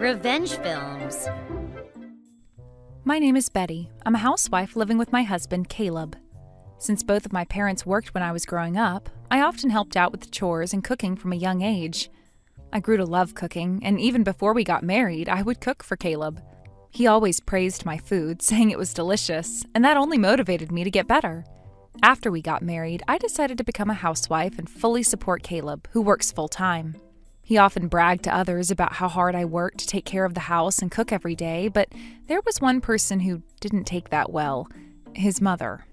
Revenge films. My name is Betty. I'm a housewife living with my husband, Caleb. Since both of my parents worked when I was growing up, I often helped out with the chores and cooking from a young age. I grew to love cooking, and even before we got married, I would cook for Caleb. He always praised my food, saying it was delicious, and that only motivated me to get better. After we got married, I decided to become a housewife and fully support Caleb, who works full-time. He often bragged to others about how hard I worked to take care of the house and cook every day, but there was one person who didn't take that well: his mother.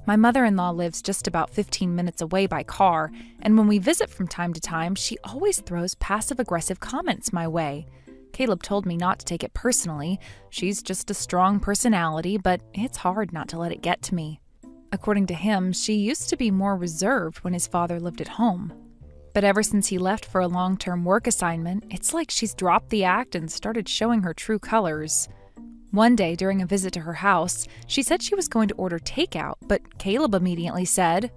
My mother-in-law lives just about 15 minutes away by car, and when we visit from time to time, she always throws passive-aggressive comments my way. Caleb told me not to take it personally. She's just a strong personality, but it's hard not to let it get to me. According to him, she used to be more reserved when his father lived at home. But ever since he left for a long-term work assignment, it's like she's dropped the act and started showing her true colors. One day, during a visit to her house, she said she was going to order takeout, but Caleb immediately said,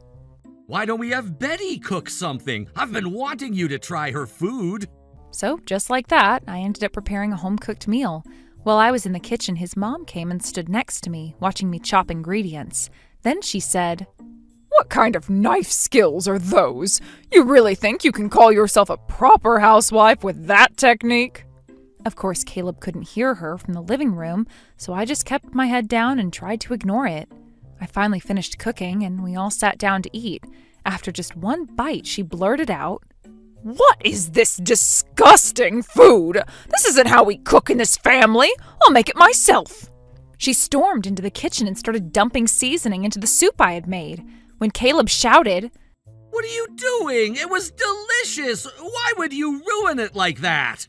"Why don't we have Betty cook something? I've been wanting you to try her food." So, just like that, I ended up preparing a home-cooked meal. While I was in the kitchen, his mom came and stood next to me, watching me chop ingredients. Then she said, "What kind of knife skills are those? You really think you can call yourself a proper housewife with that technique?" Of course, Caleb couldn't hear her from the living room, so I just kept my head down and tried to ignore it. I finally finished cooking, and we all sat down to eat. After just one bite, she blurted out, "What is this disgusting food? This isn't how we cook in this family. I'll make it myself." She stormed into the kitchen and started dumping seasoning into the soup I had made. When Caleb shouted, "What are you doing? It was delicious! Why would you ruin it like that?"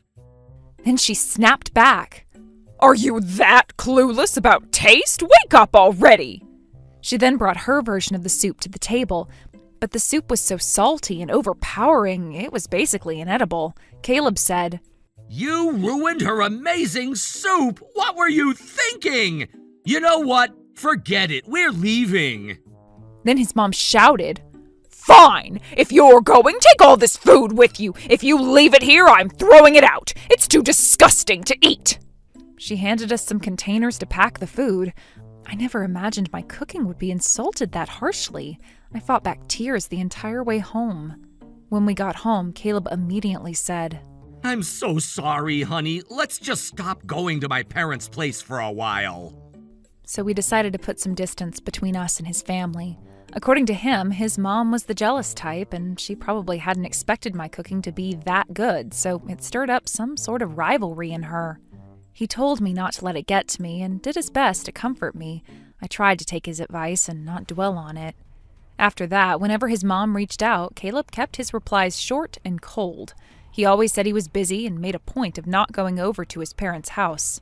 Then she snapped back, "Are you that clueless about taste? Wake up already!" She then brought her version of the soup to the table, but the soup was so salty and overpowering, it was basically inedible. Caleb said, "You ruined her amazing soup! What were you thinking? You know what? Forget it. We're leaving." Then his mom shouted, "Fine! If you're going, take all this food with you. If you leave it here, I'm throwing it out. It's too disgusting to eat." She handed us some containers to pack the food. I never imagined my cooking would be insulted that harshly. I fought back tears the entire way home. When we got home, Caleb immediately said, "I'm so sorry, honey. Let's just stop going to my parents' place for a while." So we decided to put some distance between us and his family. According to him, his mom was the jealous type, and she probably hadn't expected my cooking to be that good, so it stirred up some sort of rivalry in her. He told me not to let it get to me and did his best to comfort me. I tried to take his advice and not dwell on it. After that, whenever his mom reached out, Caleb kept his replies short and cold. He always said he was busy and made a point of not going over to his parents' house.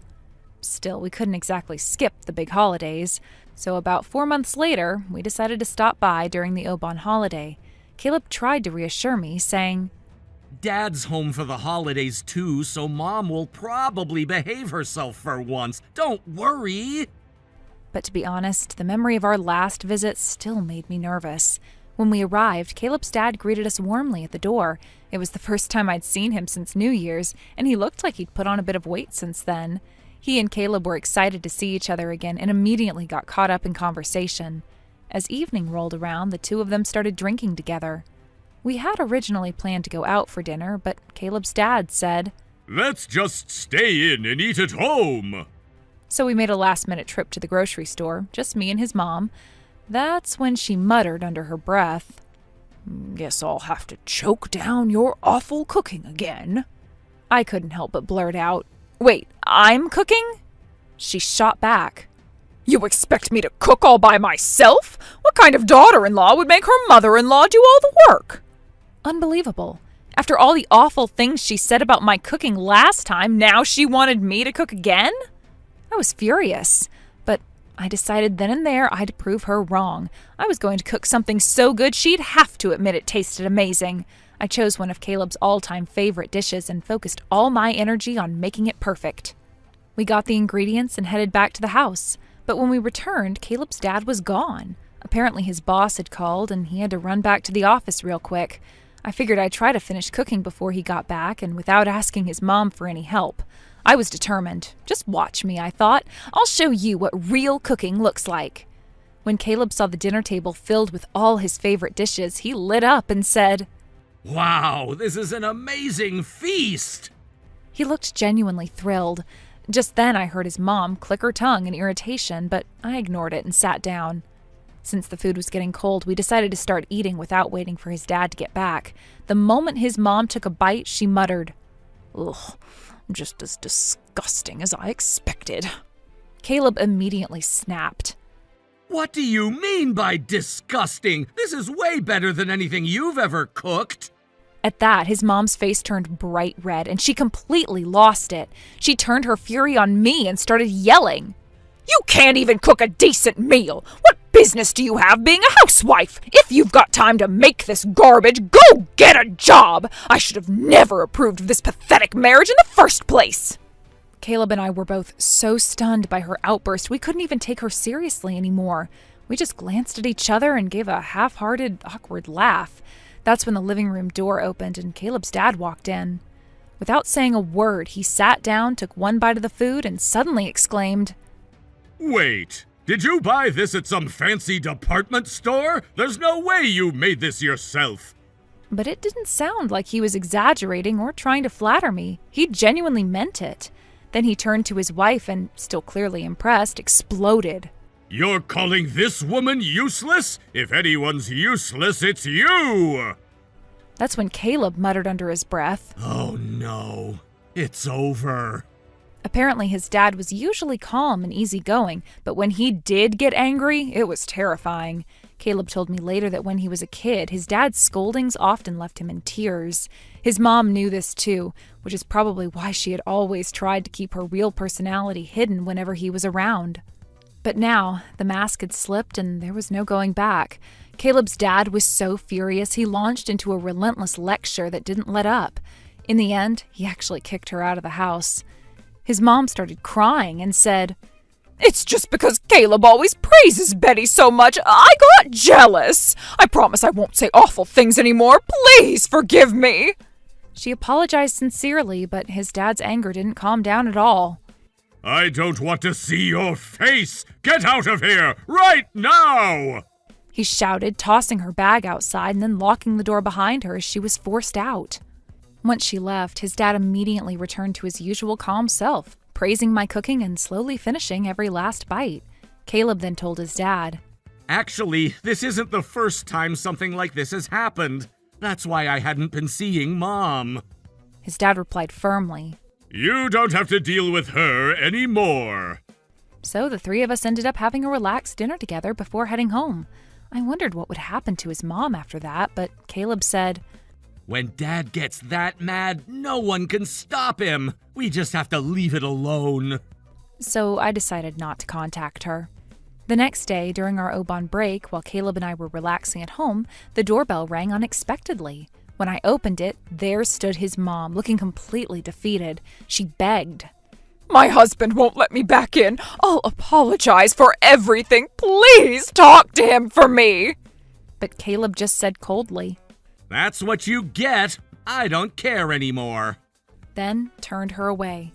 Still, we couldn't exactly skip the big holidays, so about 4 months later, we decided to stop by during the Obon holiday. Caleb tried to reassure me, saying, "Dad's home for the holidays too, so Mom will probably behave herself for once. Don't worry." But to be honest, the memory of our last visit still made me nervous. When we arrived, Caleb's dad greeted us warmly at the door. It was the first time I'd seen him since New Year's, and he looked like he'd put on a bit of weight since then. He and Caleb were excited to see each other again and immediately got caught up in conversation. As evening rolled around, the two of them started drinking together. We had originally planned to go out for dinner, but Caleb's dad said, "Let's just stay in and eat at home." So we made a last-minute trip to the grocery store, just me and his mom. That's when she muttered under her breath, "Guess I'll have to choke down your awful cooking again." I couldn't help but blurt out, "Wait, I'm cooking?" She shot back, "You expect me to cook all by myself? What kind of daughter-in-law would make her mother-in-law do all the work?" Unbelievable. After all the awful things she said about my cooking last time, now she wanted me to cook again? I was furious, but I decided then and there I'd prove her wrong. I was going to cook something so good she'd have to admit it tasted amazing. I chose one of Caleb's all-time favorite dishes and focused all my energy on making it perfect. We got the ingredients and headed back to the house, but when we returned, Caleb's dad was gone. Apparently his boss had called and he had to run back to the office real quick. I figured I'd try to finish cooking before he got back and without asking his mom for any help. I was determined. Just watch me, I thought. I'll show you what real cooking looks like. When Caleb saw the dinner table filled with all his favorite dishes, he lit up and said, "Wow, this is an amazing feast!" He looked genuinely thrilled. Just then I heard his mom click her tongue in irritation, but I ignored it and sat down. Since the food was getting cold, we decided to start eating without waiting for his dad to get back. The moment his mom took a bite, she muttered, "Ugh, just as disgusting as I expected." Caleb immediately snapped. What do you mean by disgusting? This is way better than anything you've ever cooked. At that, his mom's face turned bright red, and she completely lost it. She turned her fury on me and started yelling. You can't even cook a decent meal. What business do you have being a housewife? If you've got time to make this garbage, go get a job. I should have never approved of this pathetic marriage in the first place. Caleb and I were both so stunned by her outburst we couldn't even take her seriously anymore. We just glanced at each other and gave a half-hearted, awkward laugh. That's when the living room door opened and Caleb's dad walked in. Without saying a word, he sat down, took one bite of the food, and suddenly exclaimed, Wait, did you buy this at some fancy department store? There's no way you made this yourself. But it didn't sound like he was exaggerating or trying to flatter me. He genuinely meant it. Then he turned to his wife and, still clearly impressed, exploded. You're calling this woman useless? If anyone's useless, it's you! That's when Caleb muttered under his breath, Oh no, it's over. Apparently his dad was usually calm and easygoing, but when he did get angry, it was terrifying. Caleb told me later that when he was a kid, his dad's scoldings often left him in tears. His mom knew this too, which is probably why she had always tried to keep her real personality hidden whenever he was around. But now, the mask had slipped and there was no going back. Caleb's dad was so furious he launched into a relentless lecture that didn't let up. In the end, he actually kicked her out of the house. His mom started crying and said, It's just because Caleb always praises Betty so much, I got jealous. I promise I won't say awful things anymore. Please forgive me. She apologized sincerely, but his dad's anger didn't calm down at all. I don't want to see your face! Get out of here, right now! He shouted, tossing her bag outside and then locking the door behind her as she was forced out. Once she left, his dad immediately returned to his usual calm self, praising my cooking and slowly finishing every last bite. Caleb then told his dad, Actually, this isn't the first time something like this has happened. That's why I hadn't been seeing Mom. His dad replied firmly, You don't have to deal with her anymore. So the three of us ended up having a relaxed dinner together before heading home. I wondered what would happen to his mom after that, but Caleb said, When Dad gets that mad, no one can stop him. We just have to leave it alone. So I decided not to contact her. The next day, during our Oban break, while Caleb and I were relaxing at home, the doorbell rang unexpectedly. When I opened it, there stood his mom, looking completely defeated. She begged, My husband won't let me back in. I'll apologize for everything. Please talk to him for me. But Caleb just said coldly, That's what you get. I don't care anymore. Then turned her away.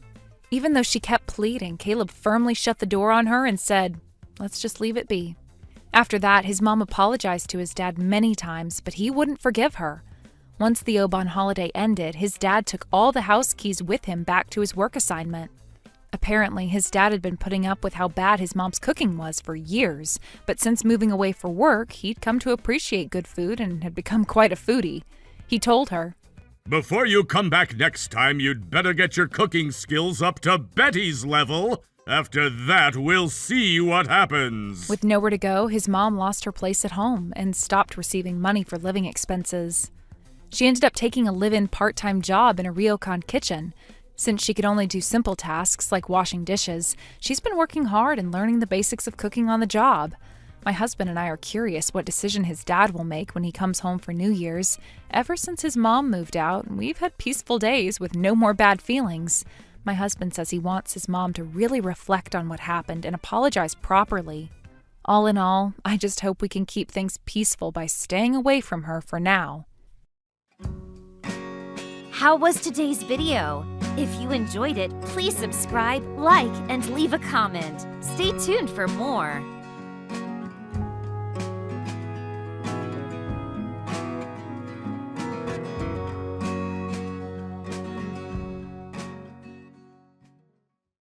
Even though she kept pleading, Caleb firmly shut the door on her and said, Let's just leave it be. After that, his mom apologized to his dad many times, but he wouldn't forgive her. Once the Oban holiday ended, his dad took all the house keys with him back to his work assignment. Apparently, his dad had been putting up with how bad his mom's cooking was for years, but since moving away for work, he'd come to appreciate good food and had become quite a foodie. He told her, Before you come back next time, you'd better get your cooking skills up to Betty's level. After that, we'll see what happens. With nowhere to go, his mom lost her place at home and stopped receiving money for living expenses. She ended up taking a live-in part-time job in a ryokan kitchen. Since she could only do simple tasks like washing dishes, she's been working hard and learning the basics of cooking on the job. My husband and I are curious what decision his dad will make when he comes home for New Year's. Ever since his mom moved out, we've had peaceful days with no more bad feelings. My husband says he wants his mom to really reflect on what happened and apologize properly. All in all, I just hope we can keep things peaceful by staying away from her for now. How was today's video? If you enjoyed it, please subscribe, like, and leave a comment. Stay tuned for more.